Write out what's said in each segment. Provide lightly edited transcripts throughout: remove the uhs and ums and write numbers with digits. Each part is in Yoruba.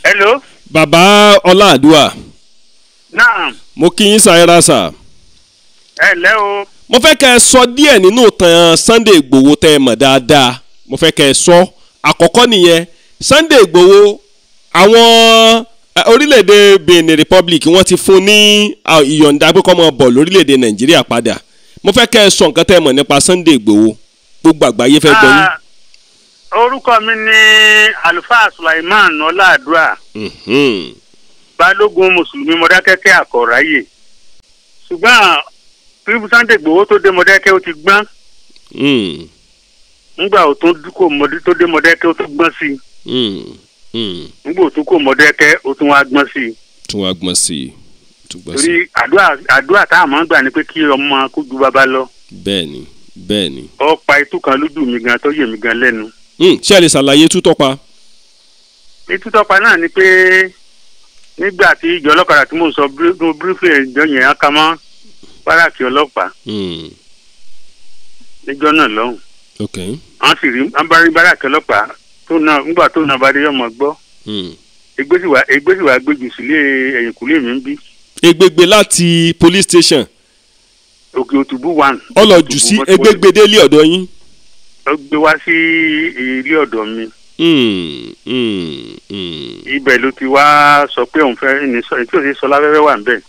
Hello. Bàbá Ọláàdúà. Naam. Mo kí yín sáyẹ́rà sà. Ẹ ǹlẹ́ o. Mo fẹ́ kẹ́ ẹ sọ díẹ̀ nínú ìtàn Sunday Igboho tẹ́ ẹ mọ̀ dáadáa. Mo fẹ́ kẹ́ ẹ sọ. Àkọ́kọ́ nìyẹn. Sunday Igboho àwọn orílẹ̀-èdè Benin Republic wọ́n ti fún ní ìyọ̀ǹda pé kó máa bọ̀ lórílẹ̀-èdè Nàìjíríà padà. Mo fẹ́ kẹ́ ẹ sọ nǹkan tẹ́ ẹ mọ̀ nípa Sunday Igboho. Gbogbo àgbáyé fẹ́ gbọ́ yín. Orúkọ mi ni Àlùfáà Sulaiman Ọláàdúà. Balógun Mùsùlùmí Mọdákẹ́kẹ́ Àkọ̀ráyè. Ṣùgbọ́n bí Sunday Igboho tó dé Mọdákẹ́kẹ́ ó ti gbọ́n. Nígbà tó dé Mọdákẹ́kẹ́ ó tó gbọ́n sí i. Nígbà tó kó Mọdákẹ́kẹ́ ó tún wá gbọ́n sí i. Torí àdúrà tá a máa ń gbà ni pé kí ọmọ kó ju bàbá lọ. Bẹ́ẹ̀ni. Ó pa itú kan lójú mi gan tó yè mí gan lẹ́nu. Ṣé ẹ lè ṣàlàyé tútọ́pa? Ìtútọ́pa náà ni pé nígbà tí ìjọ ọlọ́kadà tí mò ń sọ bírífì ìjọ yẹn á ká mọ́ báràkì ọlọ́pàá níjọ́ náà lọ́hùn. Wọ́n sì rí báràkì ọlọ́pàá nígbà tó náà bá dé ọmọ gbọ́. Ègbé sì wá gbéjù sílé ẹ̀yìnkùlé mi ń bí. Egbègbè láti police station. Òkè Òtùbú 1. Ọlọ́jù sí egbègbè délé ọ̀dọ̀ yín. Ó gbé wá sí ilé ọ̀dọ̀ mi. Ibẹ̀ ló ti wá sọ pé òun fẹ́ ní sọ tí ò sí sọ láfẹ́fẹ́ wà níbẹ̀.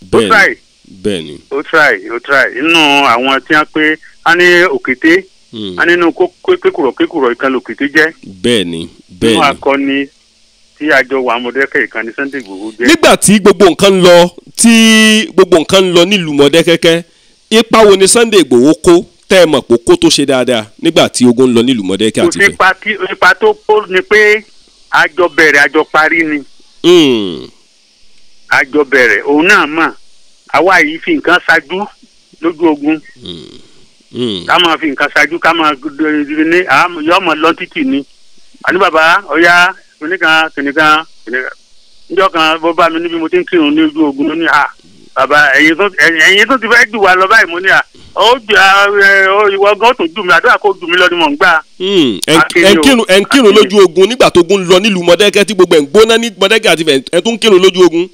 Bẹ́ẹ̀ni. Ó try inú àwọn tí wọ́n pé a ní òkété a nínú kékùrọ̀ ìkànnì òkété jẹ́. Bẹ́ẹ̀ni. Inú akọni tí àjọ wà Mọdákẹ́kẹ́ ìkànnì Sunday Igboho jẹ́. Nígbà tí gbogbo nǹkan ń lọ nílùú Mọdákẹ́kẹ́, ipa wo ni Sunday Igboho kó tẹ́ ẹ mọ̀ pé kó tó ṣe dáadáa nígbà tí ogun ń lọ nílùú Mọdákẹ́kẹ́ àti bẹ́ẹ̀? Kò sí ipa tó kó ni pé àjọ bẹ̀rẹ̀ àjọ parí ni. Àjọ bẹ̀rẹ̀ òun náà mọ̀ àwa yìí fi nǹkan ṣáájú lójú ogun. Ká máa fi nǹkan ṣáájú ká máa ní yọmọ lọ́ntìtì ni. Àní bàbá ọ̀yá kìnìkan níjọ́ kan bó bá mi níbi mo ti ń kírun ní ojú ogun ní bàbá ẹ̀yin tó ti fẹ́ jù wá lọ báyìí mo ní ìwọ gan tó jù mí àdúrà kó jù mí lọ ni mò ń gbà. ẹ̀ ń kírun lójú ogun nígbà tó gun lọ nílùú Mọdákẹ́kẹ́ tí gbogbo ẹ̀ ń gbóná ní Mọdákẹ́kẹ́ àti ẹ̀ tún kírun lójú ogun.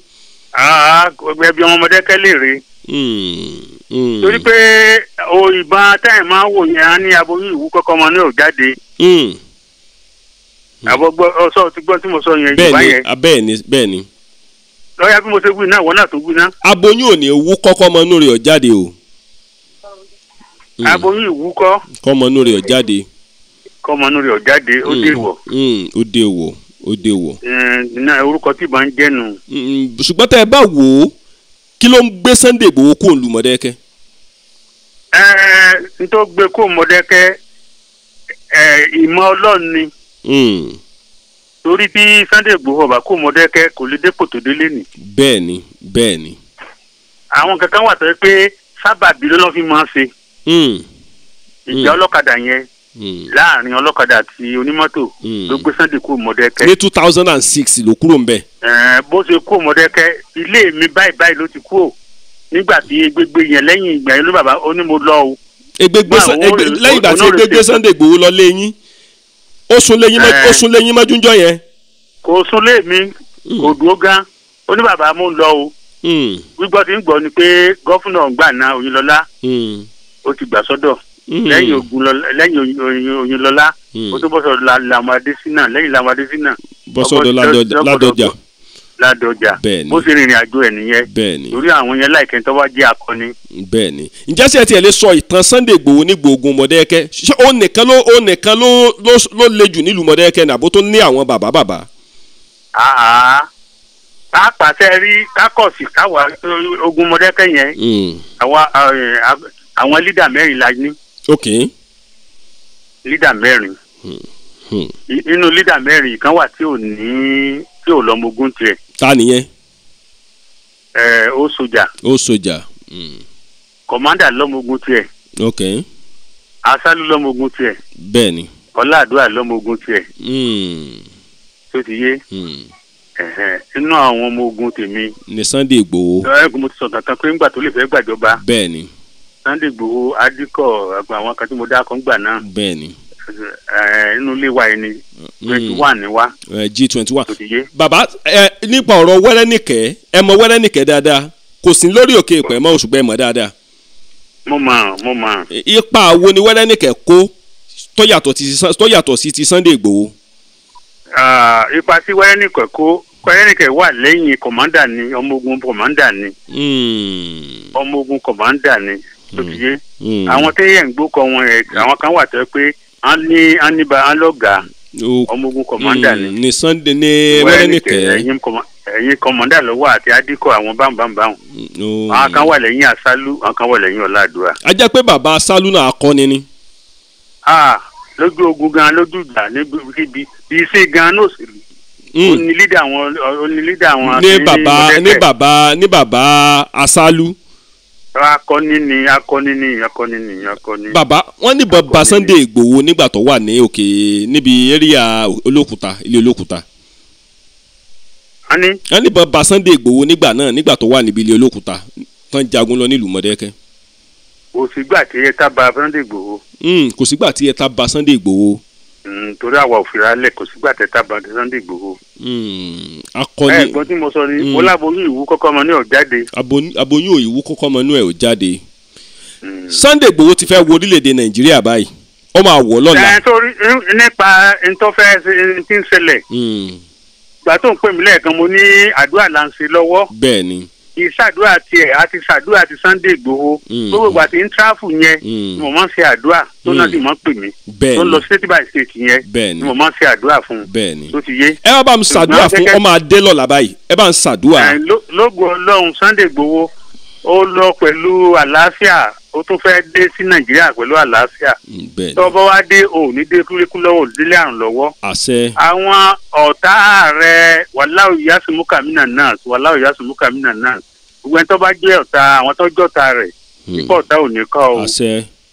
ẹbí ọmọ Mọdákẹ́kẹ́ lè rè. torí pé ìbọn táyà máa ń wò yẹn á ní aboyún ìwú kọ́kọ́ ọmọ náà jáde. àbọ̀gbọ́ ọ̀sọ́ ti gbọ́ tí mo sọ yẹn ìgbà yẹn. Bẹ́ẹ̀ni. lọ́yà bí mo ṣe wí náà wọ́n náà tó wí náà. Aboyún ò ní wú kọ́kọ́ ọmọ inú rẹ̀ ọ̀ jáde o. Aboyún ìwú kọ́. Kọ́mọ inú rẹ̀ ọ̀ jáde. Kọ́mọ inú rẹ̀ ọ̀ jáde ó dé wọ̀. Ó dé wọ̀. Náà orúkọ tí ìbọn ń jẹ́nu. Ṣùgbọ́n tẹ́ ẹ bá wò ó kí ló ń gbé Sunday Igboho kó ìlú Mọdákẹ́kẹ́? N tó gbé kó Mọdákẹ́kẹ́ ìmọ̀ Ọlọ́run ni. Torí tí Sunday Igboho ọba kó Mọdákẹ́kẹ́ kò lè dépò tó délé ni. Bẹ́ẹ̀ni. Àwọn kankan wà tó yẹ pé sábàbí ló lọ́ fi máa ń ṣe. Ìjà ọlọ́kadà yẹn láàrin ọlọ́kadà àti onímọ́tò ló gbé Sunday kó Mọdákẹ́kẹ́. Ní 2006 ló kúrò ń bẹ̀. Bó ṣe kó Mọdákẹ́kẹ́ ilé mi báyìí ló ti kúrò nígbà tí egbègbè yẹn lẹ́yìn ìgbà yẹn ló bàbá ó ní mo lọ o. Lẹ́yìn ìgbà tí egbègbè Sunday Igboho lọ lé yín ó sún lẹ́yìn mọ́júnjọ́ yẹn. Kò sún lé mi kò dúró gan ó ní bàbá mo ń lọ o. Gbígbọ́ tí ń gbọ́ ni pé gọ́fúnà gbà náà Oyinlọ́lá ó ti gbà sọ́dọ̀ lẹ́yìn Oyinlọ́lá ó tó bọ́ sọ́dọ̀ Làmú Adésínà lẹ́yìn Làmú Adésínà bọ́ sọ́dọ̀ Ládọjà bó ṣe rìnrìn àjò ẹ̀ nìyẹn torí àwọn yẹn láìkẹ́ tó wá jẹ́ akọni. Bẹ́ẹ̀ni ǹjẹ́ ṣé ẹ tiẹ̀ lè sọ ìtàn Sunday Igboho ní gbòògùn Mọdákẹ́kẹ́ ṣé ó nìkan ló le jù nílùú Mọdákẹ́kẹ́ nàbó tó ní àwọn bàbá. ká pàṣẹ rí kákọ̀sì káwa ogun Mọdákẹ́kẹ́ yẹn àwọn lídà mẹ́rin la ní. Lídà mẹ́rin inú lídà mẹ́rin kan wà tí ò lọ́mọ ogun tiẹ̀. Ta nìyẹn? Ó sójà. Kọ̀mándà lọ́mọ ogun tiẹ̀. Asálú lọ́mọ ogun tiẹ̀. Bẹ́ẹ̀ni. Ọláàdúrà lọ́mọ ogun tiẹ̀. Tó ti yé. Inú àwọn ọmọ ogun tèmi. Ní Sunday Igboho. Mo ti sọ kankan pé ńgbà tó lè fẹ́ gbàjọba. Bẹ́ẹ̀ni. Sunday Igboho adikọ àgbà àwọn kan tí mo dákọ̀ ń gbà náà. bẹ́ẹ̀ni. Inú ilé wa yìí ni 21 ni wá. G21. Bàbá nípa ọ̀rọ̀ Wẹ́rẹ́nìkẹ́ ẹ mọ Wẹ́rẹ́nìkẹ́ dáadáa kò sí lórí òkè ìpẹ́ mọ́ òṣùgbọ́n ẹ mọ̀ dáadáa. mo mọ̀. Ipa wo ni Wẹ́rẹ́nìkẹ́ kó tó yàtọ̀ sí ti Sunday Igboho. Ipa tí Wẹ́rẹ́nìkẹ́ wà lẹ́yìn kọ̀mọ́ndà ni ọmọ ogun kọ̀mọ́ndà ni. ọmọ ogun kọ̀mọ́ndà ni tó ti yé. àwọn téèyàn ń gbókọ wọn yẹn àwọn kan wà tó pé a ní lọ́gàá ọmọ ogun kọ̀mọ́ndà ni. ní Sunday ní Wẹ́rẹ́nìkẹ́. ẹ̀yin kọ̀mọ́ndà lọ́wọ́ àti adíkọ̀ àwọn bámbámbáhùn. àwọn kan wà lẹ́yìn Asálú àwọn kan wà lẹ́yìn Ọláàdúrà. a jẹ́ pé bàbá Asálú náà akọni ni. lójú ogun gan lójú ìjà níbi iṣẹ́ gan náà sì rí. Ní bàbá Asálú. akọni ni. Bàbá wọn ní bàbá Sunday Igboho nígbà tó wà ní òkè níbi area Olókùta ilé Olókùta. wọ́n ní bàbá Sunday Igboho nígbà tó wà níbi ilé Olókùta tán jagun lọ nílùú Mọ̀dákẹ́kẹ́. kò sígbà tí ẹ tá ba Sunday Igboho. kò sígbà tí ẹ tá ba Sunday Igboho. torí àwa ò fira lẹ̀ kò sígbà tẹ tá ba Sunday Igboho. akọni. gbọ́n tí mo sọ ni mo láboyún ìwú kọ́kọ́ ọmọ ní ọ̀jáde. aboyún ìwú kọ́kọ́ ọmọ ní ẹ̀ ò jáde. Sunday Igboho ti fẹ́ wo orílẹ̀-èdè Nàìjíríà báyìí ó máa wọ̀ lọ́la. torí nípa ntọ́fẹ́ ti ń ṣẹlẹ̀. ìgbà tó ń pè mí lẹ́ẹ̀kan mo ní àdúrà là ń ṣe lọ́wọ́. bẹ́ẹ̀ ni. ìṣàdúrà tiẹ̀ àti ṣàdúrà ti Sunday Igboho gbogbo ìgbà tí ń tráfù yẹn ni mo máa ń ṣe àdúrà tó náà sì máa ń pè mí tó ń lọ state by state yẹn ni mo máa ń ṣe àdúrà fún un tó ti yé. ẹ wá bá mi ṣàdúrà fún ọmọ adé lọ́la báyìí ẹ bá ń ṣàdúrà. lógo Ọlọ́run Sunday Igboho ó lọ pẹ̀lú àlàáfíà ó tún fẹ́ dé sí Nàìjíríà pẹ̀lú àlàáfíà tó bá wá dé òní dé kúrékú lọ́wọ́ òdílé àrùn lọ́wọ́. àwọn ọ̀tá rẹ̀ wàláhù yásùmùkà mínà náà gbogbo ẹni tó bá jẹ́ ọ̀tá àwọn tó jọ́ta rẹ̀ ipò ọ̀tá ò ní kọ́ o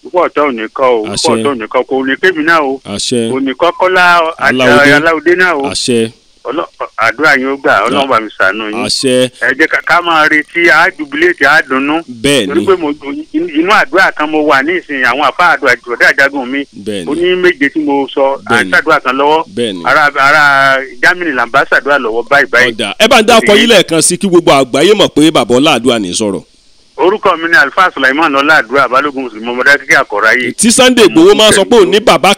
ipò ọ̀tá ò ní kọ́ o ipò ọ̀tá ò ní kọ́ kò ní kémi náà o kò ní kọ́ Kọ́lá Aláwọ̀dé náà o àdúrà yín ó gbà Ọlọ́run bá mi ṣàánú yín ẹ jẹ́ ká máa retí àádùbílẹ̀tì àádùnnú torí pé inú àdúrà kan mo wà ní ìsìn àwọn àfa àdúrà jọ̀dá àjágùn mi ó ní méje tí mo sọ àṣàdúrà kan lọ́wọ́ ara Germany là ń bá ṣàdúrà lọ́wọ́ báyìí. ẹ bá ń dákọ yín lẹ́ẹ̀kan sí kí gbogbo àgbáyé mọ̀ pé bàbá Ọláàdúrà ní sọ̀rọ̀. orúkọ mi ni Alfa Sulaiman Ọláàdúrà Balógun Mùsùlùmí Mọdákẹ́kẹ́ Àkọ́ráyé. tí Sunday Igboho máa sọ pé òní bàbá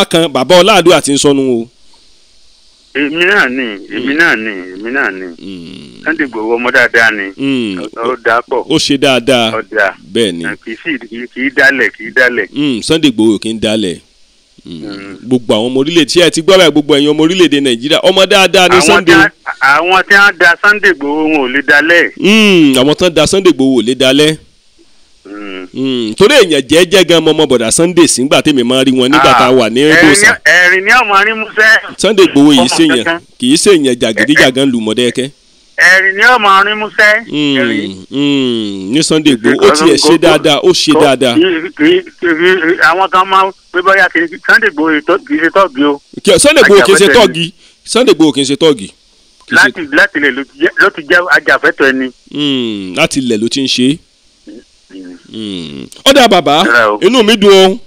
kan bàbá Ọláàdúrà ti ń sọnù o. èmi náà ni Sunday Igboho ọmọ dáadáa ni ó dáa pọ̀ ó ṣe dáadáa bẹ́ẹ̀ ni kì í dálẹ̀. Sunday Igboho kì í dálẹ̀ gbogbo àwọn ọmọ orílẹ̀ tí ẹ ti gbọ́ báyìí gbogbo ẹ̀yin ọmọ orílẹ̀-èdè Nàìjíríà ọmọ dáadáa ni Sunday. àwọn tí wọ́n da Sunday Igboho wọn ò lè dalẹ̀. àwọn tí wọ́n da Sunday Igboho ò lè dalẹ̀. torí èèyàn jẹ́jẹ́ gan mọ́mọ́ bọ̀dà Sunday sígbà tèmi máa rí wọn nígbà tá a wà ní ẹgbẹ́sà. ẹ̀rìn ní ọmọ rí musẹ́. Sunday Igboho yìí ṣèyàn kì í ṣèyàn jàgídíjàgan lù Mọdákẹ́kẹ́. ẹ̀rìn ní ọmọ rí musẹ́. ní Sunday Igboho ó tiẹ̀ ṣe dáadáa ó ṣe dáadáa. àwọn kan máa pé bóyá Sunday Igboho kì í ṣe tọ́ọ̀gì o. Sunday Igboho kì í ṣe tọ́ọ̀gì Sunday Igboho kì í ṣe tọ́ọ̀gì. láti ilẹ̀ ló ti jẹ́ ajàfẹ́tọ̀ ẹni. láti ilẹ̀ ló ti ń ṣe. ọ̀dà bàbá inú mi dùn o